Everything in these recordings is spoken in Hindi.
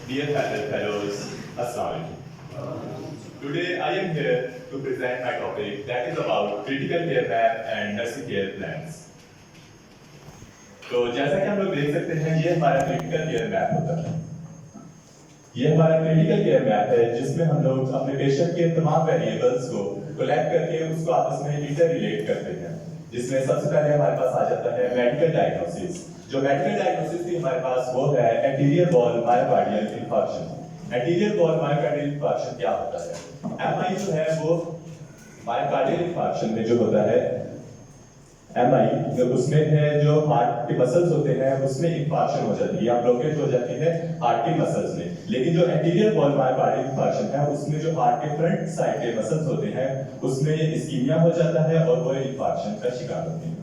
Dear fellows, Assalamu alaikum. Today I am here to present my topic that is about critical care map and nursing care plans. तो जैसा कि हम लोग देख सकते हैं ये हमारा क्रिटिकल केयर मैप होता है। ये हमारा क्रिटिकल केयर मैप है जिसमें हम लोग अपने पेशेंट के तमाम वेरिएबल्स को कलेक्ट करके उसको आपस में इंटर रिलेट करते हैं। जिसमें सबसे पहले हमारे पास आ जाता है मेडिकल डायग्नोसिस। जो मेडिकल डायग्नोसिस थी हमारे पास वो है anterior wall myocardial infarction. Anterior wall myocardial infarction क्या होता है? एमआई जो है वो मायोकार्डियल इंफार्क्शन में जो होता है एमआई उसमें है जो हार्ट के मसल्स होते हैं उसमें इंफार्क्शन हो जाती है या ब्लॉकेज हो जाती है हार्ट के मसल्स में। लेकिन जो एंटीरियर वॉल मायोकार्डियल इंफार्क्शन है उसमें जो हार्ट के फ्रंट साइड के मसल्स होते हैं उसमें इस्कीमिया हो जाता है और वो इंफार्क्शन का शिकार होते हैं।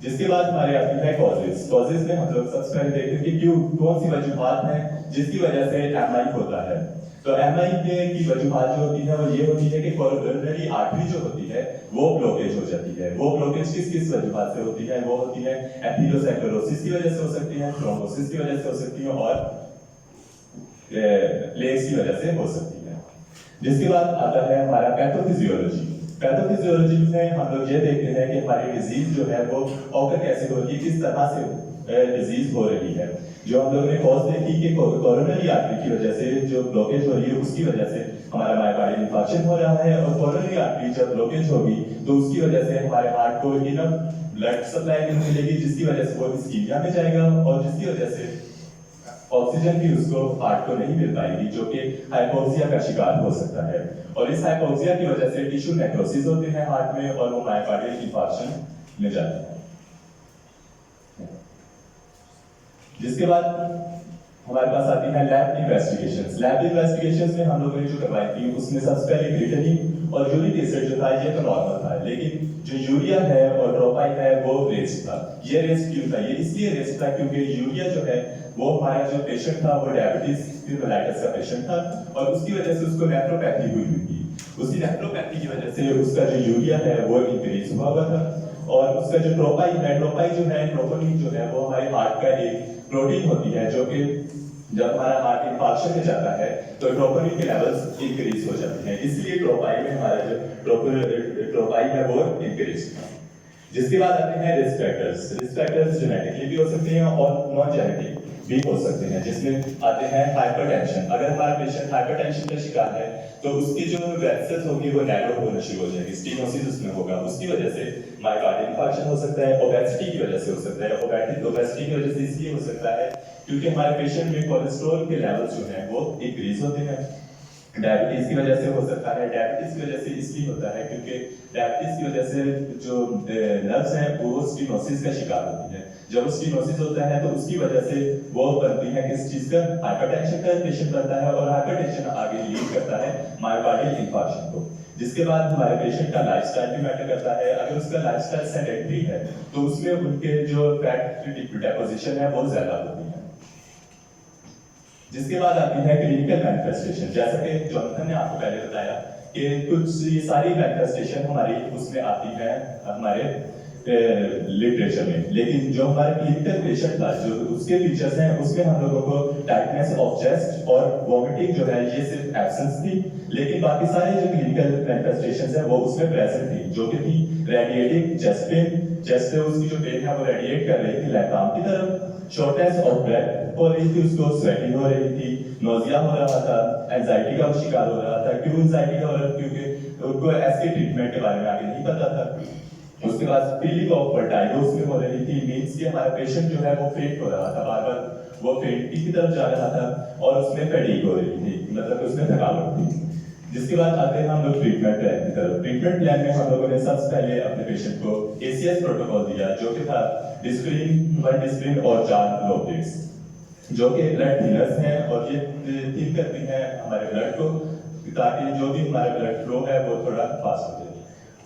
जिसके बाद हमारे आती है कॉजेस। कॉजेस में हम लोग सबसे पहले देखते हैं कि क्यों कौन सी वजूहात हैं जिसकी वजह से एमआई होता है। तो एमआई की वजूहात जो होती है वो ये होती है कि कोरोनरी आर्टरी जो होती है वो ब्लॉकेज हो जाती है। वो ब्लॉकेज किस वजूहात से होती है? वो होती है एथेरोस्क्लेरोसिस की वजह से हो सकती है, थ्रोम्बोसिस की वजह से हो सकती है और प्लेग्स की वजह से हो सकती है। जिसके बाद आता है हमारा पैथोफिजियोलॉजी। पैथोफिजियोलॉजी में हम लोग ये देखते हैं कि हमारी डिजीज जो है वो ऑकर कैसे हो रही है, किस तरह से डिजीज हो रही है। जो हम लोगों ने कॉज देखी कि कोरोनरी आर्टरी की वजह से जो ब्लॉकेज हो रही है उसकी वजह से हमारा मायोकार्डियल इंफार्क्शन हो रहा है और कोरोनरी आर्टरी जब ब्लॉकेज होगी तो उसकी वजह से हमारे हार्ट को इनफ ब्लड सप्लाई नहीं मिलेगी जिसकी वजह से वो इस्कीमिया में जाएगा और जिसकी वजह से ऑक्सीजन भी उसको हार्ट को नहीं मिल पाएगी जो कि हाइपोक्सिया का शिकार हो सकता है। और इस हाइपोक्सिया की वजह से टिश्यू नेक्रोसिस होते हैं हार्ट में और वो मायोकार्डियल इंफार्क्शन में जाते हैं। जिसके बाद हमारे पास आती है लैब इन्वेस्टिगेशंस। लैब इन्वेस्टिगेशंस में हम लोगों ने जो करवाई थी उसमें सबसे पहले क्रिएटिनिन और यूरिक एसिड जो था ये तो नॉर्मल था, लेकिन जो यूरिया है और ड्रोपाइन है वो रेस्ट था। ये रेस्ट क्यों था? ये इसलिए रेस्ट था क्योंकि यूरिया जो है वो हमारा जो पेशेंट था वो डायबिटीज मेलाइटस का पेशेंट था और उसकी वजह से उसको नेफ्रोपैथी हुई थी। उसकी नेफ्रोपैथी की वजह से उसका जो यूरिया है वो इंक्रीज हुआ था और उसका जो ट्रोपाइन है, ट्रोपाइन जो है ट्रोपोनिन जो है वो हमारे हार्ट का एक प्रोटीन होती है जो कि जब हमारा हार्ट इंफार्क्शन में जाता है तो ट्रोपोनिन के लेवल्स इंक्रीज हो जाते हैं, इसलिए ट्रोपाइन में हमारा जो ट्रोपाइन है वो इंक्रीज होता है। जिसके बाद आते हैं risk factors. Risk factors genetically भी हो सकते हैं और नॉन जेनेटिक भी हो सकते हैं, जिसमें आते हैं हाइपरटेंशन। अगर हमारा पेशेंट हाइपरटेंशन का शिकार है तो उसकी जो वेसल्स होगी वो नैरो होना शुरू हो जाएगी, स्टेनोसिस उसमें होगा, उसकी वजह से मायोकार्डियल इंफार्क्शन हो सकता है। ओबेसिटी की वजह से हो सकता है। ओबेसिटी की वजह से इसलिए हो सकता है क्योंकि हमारे पेशेंट में कोलेस्ट्रॉल के लेवल्स जो हैं वो इंक्रीज होते हैं। डायबिटीज की वजह से हो सकता है। डायबिटीज की वजह से इसलिए होता है क्योंकि डायबिटीज की वजह से जो नर्व्स हैं वो स्टेनोसिस का शिकार होती है। जब स्टेनोसिस होता है तो उसकी वजह से वो बनती है किस चीज का? हाइपरटेंशन का पेशेंट बनता है और हाइपरटेंशन आगे लीड करता है मायोकार्डियल इंफार्क्शन को। जिसके बाद हमारे पेशेंट का लाइफस्टाइल भी मैटर करता है। अगर उसका लाइफस्टाइल सेडेंटरी है तो उसमें उनके जो फैट डिपोजिशन है वो ज्यादा होती है। जिसके बाद आती है क्लिनिकल मैनिफेस्टेशन। जैसा कि जॉनसन ने आपको पहले बताया कि कुछ ये सारी मैनिफेस्टेशन हमारी उसमें आती है हमारे लिटरेचर में, लेकिन जो हमारे क्लिनिकल पेशेंट था जो उसके फीचर्स हैं उसमें हम लोगों को टाइटनेस ऑफ चेस्ट और वॉमिटिंग जो है ये सिर्फ एब्सेंस थी, लेकिन बाकी सारे जो क्लिनिकल मैनिफेस्टेशंस हैं वो उसमें प्रेजेंट थी जो कि थी रेडिएटिंग चेस्ट पेन। चेस्ट पे उसकी जो पेन है वो रेडिएट कर रही थी लेफ्ट आर्म की तरफ। शॉर्टनेस ऑफ ब्रेथ हो रही थी, उसको स्वेटिंग हो रही थी, नोजिया हो रहा था, एंजाइटी का शिकार हो रहा था। क्यों एंजाइटी का हो रहा था? क्योंकि उनको एसके ट्रीटमेंट के बारे में आगे नहीं पता था। उसके बाद फीलिंग ऑफ वर्टाइगो उसमें हो रही थी, मींस कि हमारा पेशेंट जो है वो फेंट हो रहा था, बार बार वो फेंटिंग की तरफ जा रहा था और उसमें फैटीग हो रही थी, मतलब उसमें थकावट थी। जिसके बाद आते हैं हम लोग ट्रीटमेंट प्लान की तरफ। ट्रीटमेंट प्लान में हम लोगों ने सबसे पहले अपने पेशेंट को एसीएस प्रोटोकॉल दिया जो कि था डिस्प्रिन, वन डिस्प्रिन और 4 लोब्लेट्स जो कि ब्लड थिनर्स हैं और ये थिन करती हैं हमारे ब्लड को ताकि जो भी हमारा ब्लड फ्लो है वो थोड़ा फास्ट हो जाए।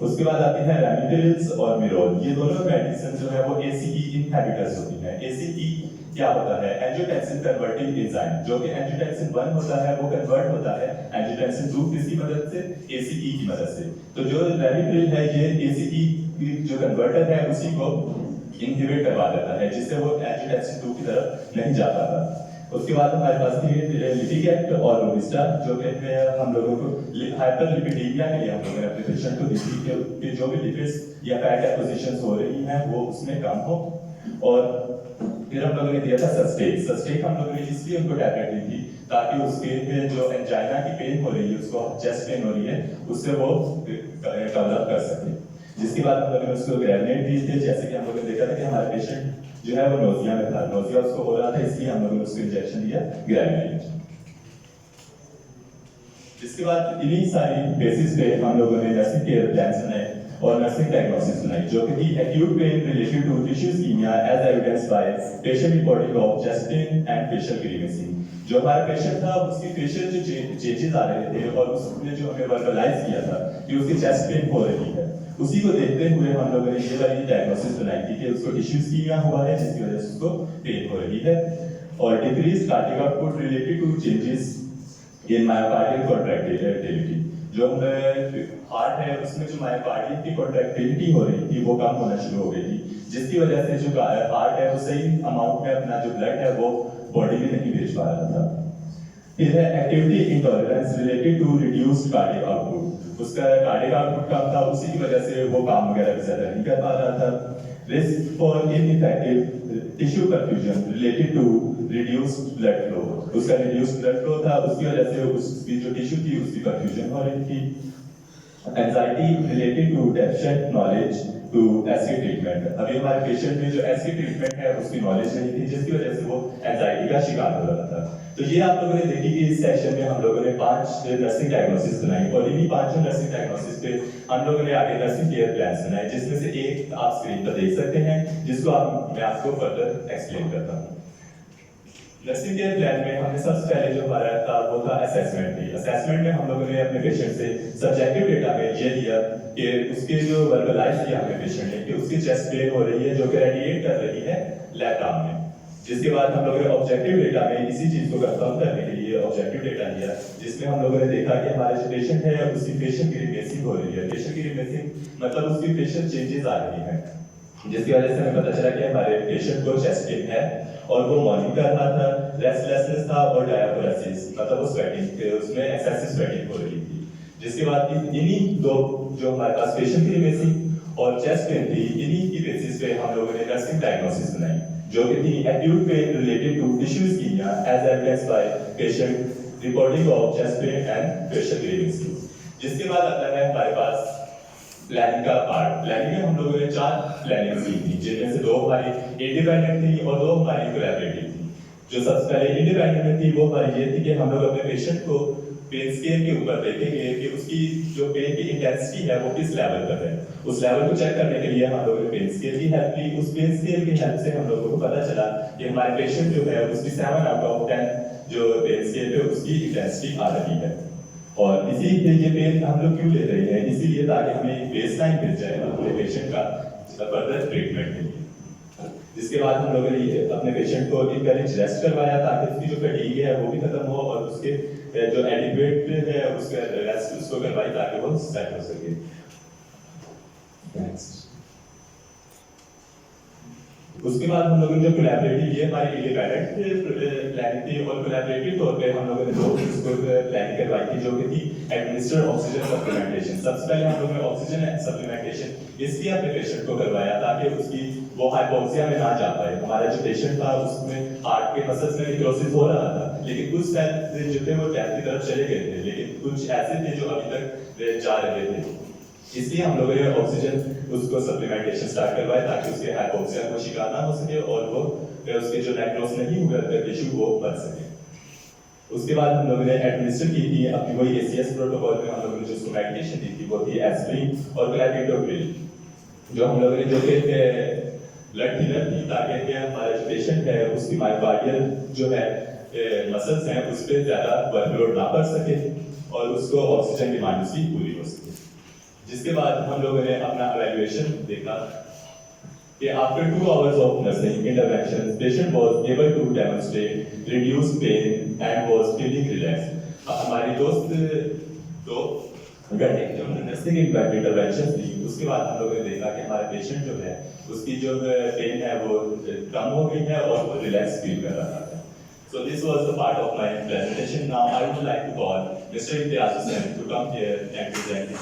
उसके बाद आती है रेमिडिल्स और मिरोल। ये दोनों मेडिसिन जो है वो एसीई इनहिबिटर्स होती हैं। एसीई क्या होता है? एंजियोटेंसिन कन्वर्टिंग एंजाइम, जो कि एंजियोटेंसिन 1 होता है वो कन्वर्ट होता है एंजियोटेंसिन 2 किसकी मदद से? एसीई की मदद से। तो जो रेमिडिल है ये एसीई जो कन्वर्टर है उसी को इनहिबिट करवा देता है जिससे वो एंजियोटेंसिन 2 की तरफ नहीं जा पाता। उसके बाद हमारे पास थी लिटिगेंट और रोबिस्टा, जो कि हम लोगों को हाइपरलिपिडीमिया के लिए हम लोगों ने अपने पेशेंट को देखी कि जो भी लिपिड्स या फैट डेपोजिशन हो रही हैं वो उसमें कम हो। और फिर हम लोगों ने दिया था सस्टेक। सस्टेक हम लोगों ने इसलिए उनको टैबलेट दी थी ताकि उसके जो एंजाइना की पेन हो रही है, उसको चेस्ट पेन हो रही है, उससे वो कवर अप कर सके। जिसके बाद हम लोगों ने उसको ग्रेविनेट दिए थे। जैसे कि हम लोगों ने देखा था कि हमारा पेशेंट जो है वो नोजिया में था, नोजिया उसको हो रहा था, इसलिए हम लोगों ने उसको इंजेक्शन दिया ग्रेविनेट। जिसके बाद इन्हीं सारी बेसिस पे हम लोगों ने नर्सिंग केयर प्लान बनाए और नर्सिंग डायग्नोसिस बनाई, जो कि acute pain related to tissue ischemia as evidence by patient reporting of chest pain and facial grievance. जो हमारा पेशेंट था उसकी फेशियल जो चेंजेस आ रहे थे और उसने जो हमें वर्बलाइज किया था कि उसकी चेस्ट पेन हो रही है, उसी को देखते हुए हम लोगों ने ये वाली डायग्नोसिस बनाई थी कि उसको टिश्यू इस्कीमिया हुआ है जिसकी वजह से उसको पेन हो रही है। और decreased cardiac output related to changes in myocardial contractility. जो हार्ट है उसमें जो मायोकार्डियल की कॉन्ट्रैक्टिलिटी हो रही थी वो कम होना शुरू हो गई थी, जिसकी वजह से जो हार्ट है वो सही अमाउंट में अपना जो ब्लड है वो बॉडी में नहीं भेज पा रहा था। फिर है activity intolerance related to reduced cardiac output. उसका कार्डियक आउटपुट कम था, उसी की वजह से वो काम वगैरह भी ज्यादा नहीं कर पा रहा था। Risk for ineffective tissue perfusion related to reduced blood flow. उसका रिड्यूस्ड ब्लड फ्लो था, उसकी वजह से उसकी जो टिश्यू थी उसकी परफ्यूजन हो रही थी। Anxiety related to deficient knowledge to acid treatment. अभी हमारे पेशेंट में जो एसिड ट्रीटमेंट है उसकी नॉलेज नहीं थी, जिसकी वजह से वो एंजाइटी का शिकार हो रहा था। तो ये आप लोगों ने देखी कि इस सेक्शन में हम लोगों ने 5 नर्सिंग डायग्नोसिस बनाई और इन्हीं 5 नर्सिंग डायग्नोसिस पे हम लोगों ने आगे नर्सिंग केयर प्लान बनाए, जिसमें से एक आप स्क्रीन पर देख सकते हैं, जिसको मैं आपको फर्दर एक्सप्लेन करता हूँ। नर्सिंग केयर प्लान में हमने सबसे पहले जो हमारा था वो था असेसमेंट थी। असेसमेंट में हम लोगों ने अपने पेशेंट से सब्जेक्टिव डेटा में ये लिया कि उसके जो वर्बलाइज किया हमें पेशेंट ने कि उसकी चेस्ट पेन हो रही है जो कि रेडिएट कर रही है लेफ्ट आर्म में। जिसके बाद हम लोगों ने ऑब्जेक्टिव डेटा में इसी चीज को कंफर्म करने के लिए ऑब्जेक्टिव डेटा लिया, जिसमें हम लोगों ने देखा कि हमारे जो पेशेंट है उसकी फेशियल ग्रीवेंसी हो रही है। फेशियल ग्रीवेंसी मतलब उसकी फेशियल चेंजेस आ रही है, जिसकी वजह से हमें पता चला कि हमारे पेशेंट को चेस्ट पेन है और वो मॉर्निंग कर रहा था, रेस्टलेसनेस था और डायफोरेसिस मतलब वो स्वेटिंग, उसमें एक्सेसिव स्वेटिंग हो रही थी। जिसके बाद इन्हीं दो जो हमारे पास पेशेंट की ग्रीवेंसी और चेस्ट पेन थी, इन्हीं की बेसिस पे हम लोगों ने नर्सिंग डायग्नोसिस बनाई, जो कि थी acute pain related to tissue ischemia as evidence by patient reporting of chest pain and facial grievance. जिसके बाद आता है हमारे पास प्लानिंग का पार्ट। प्लानिंग में हम लोगों ने 4 प्लानिंग की थी, जिनमें से 2 हमारी इंडिपेंडेंट थी और 2 हमारी कोलैबोरेटिव थी। जो सबसे पहले इंडिपेंडेंट में थी वो हमारी ये थी कि हम लोग अपने पेशेंट को पेन स्केल के ऊपर देखेंगे कि उसकी जो पेन की इंटेंसिटी है वो किस लेवल पर है। उस लेवल को चेक करने के लिए हम लोगों ने पेन स्केल की हेल्प ली। उस पेन स्केल की हेल्प से हम लोगों को पता चला कि हमारे पेशेंट जो है उसकी 7 आउट ऑफ 10 जो पेन स्केल पे उसकी इंटेंसिटी आ रही है। और इसीलिए ये पेन हम लोग क्यों ले रहे हैं, इसीलिए ताकि हमें बेसलाइन मिल जाए अपने पेशेंट का फर्दर ट्रीटमेंट के लिए। जिसके बाद हम लोगों ने अपने पेशेंट को इनकरेज रेस्ट करवाया ताकि उसकी जो फटीग है वो भी खत्म हो और उसके जो एडिक्वेट है उसका रेस्ट उसको करवाई ताकि वो सेट हो सके। नेक्स्ट उसके बाद हम लोगों ने जो कोलैबोरेटिव ये हमारी इंडिपेंडेंट प्लानिंग थी और कोलैबोरेटिव तौर पे हम लोगों ने 2 इसको प्लानिंग करवाई थी, जो कि थी एडमिनिस्टर्ड ऑक्सीजन सप्लीमेंटेशन। सबसे पहले हम लोगों ने ऑक्सीजन सप्लीमेंटेशन इसलिए अपने पेशेंट को करवाया ताकि उसकी वो हाइपोक्सिया में ना जा पाए। हमारा जो पेशेंट था उसमें हार्ट के मसल्स में निक्रोसिस हो रहा था, लेकिन कुछ सेल जो थे वो डेथ की तरफ चले गए थे, लेकिन कुछ ऐसे थे जो अभी तक जा रहे थे। इसलिए हम लोगों ने ऑक्सीजन उसको सप्लीमेंटेशन स्टार्ट करवाया ताकि उसके हाइपोक्सिया को शिकार ना हो सके और वो उसके जो नेक्रोस नहीं हुए टिश्यू वो बच सके। उसके बाद हम लोगों ने एडमिनिस्टर की थी अपनी वही एसीएस प्रोटोकॉल में हम लोगों ने जो उसको मेडिकेशन दी थी वो थी एस्प्रिन और क्लैपिडोग्रिल, जो हम लोगों ने जो कि ब्लड थिनर थी ताकि हमारा जो पेशेंट है उसकी मायोकार्डियल जो है मसल्स हैं उस पर ज्यादा वर्कलोड ना पड़ सके और उसको ऑक्सीजन डिमांड उसकी पूरी हो सके। जिसके बाद हम लोगों ने अपना इवैल्यूएशन देखा कि after 2 hours of nursing intervention, patient was able to demonstrate reduced pain and was feeling relaxed। हमारी दोस्त 2 घंटे की जो नर्सिंग इंटरवेंशन थी उसके बाद हम लोगों ने देखा कि हमारे पेशेंट जो है उसकी जो पेन है वो कम हो गई है और वो रिलैक्स फील कर रहा है। So this was the part of my presentation. Now I would like to call Mr. Imtiaz Hussain to come here and present his